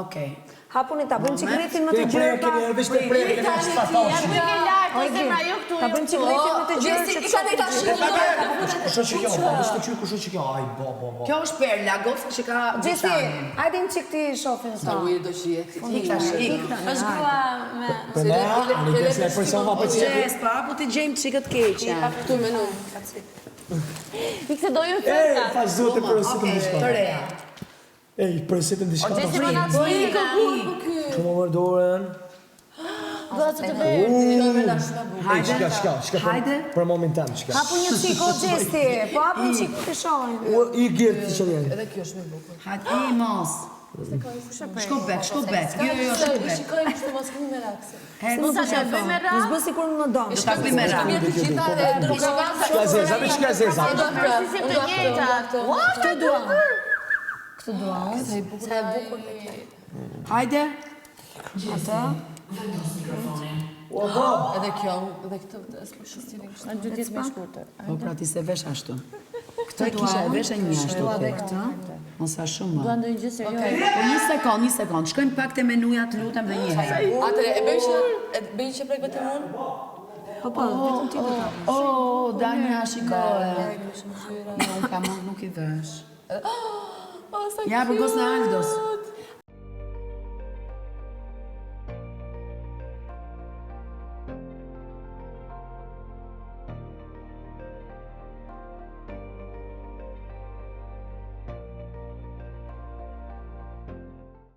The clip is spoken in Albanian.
Okej. Hapuni ta bëjmë çikletin më të gjerë pa. Veç të prerë, ta bëjmë çikletin më të gjerë. Kusho që kjo, kusho që kjo, aj, bo. Kjo është perla, gofë që ka... Gjesi, hajde në qik ti shofin sa. Ujë do që jetë. është grua me... Për ne, anë i kësë e persona për që... Gjes, pa, po ti gjejmë qikët keqja. Këtu me nu. Ikse dojën Ej, fërta. pa zote përësitën në shka. Të reja. Ej, përësitën në shka. Gjesi më nga cina. Shumë më dorën. Vëllë të verë. Ej, shka. Hajde. Për momentan, shka. Hapu një qiko Gjesti, po hapu një qiko të shohin. I gjerë të që vjenë. Edhe kjo është me bukur. Hajde, i mos. Shko bek. Jo, shko bek. Shikoj kështu mos këmi me rakse. Mos Sa që bëj me Mos bësi kur më donë. Shka bëj me ra. Shka zeza, me shka zeza. Si të njëjta ato. Këtë dua. Këtë dua. Sa e bukur me kjo. Hajde. Ata. Edhe kjo, edhe këtë s'po shqistilin kështë. Në dy tjetë me shkurtër. Po pra ti se vesh ashtu. Këtë kisha e vesh e një ashtu. Edhe këtë. Mos a shumë. Dua ndonjë gjë serioze. Po një sekond. Shkojmë pak te menuja të lutem dhe një herë. Atëre, e bëjnë që prek vetëm unë? Po, vetëm ti do ta. Danja, shikoj. Nuk i vesh. Ja, për gos në Aldos.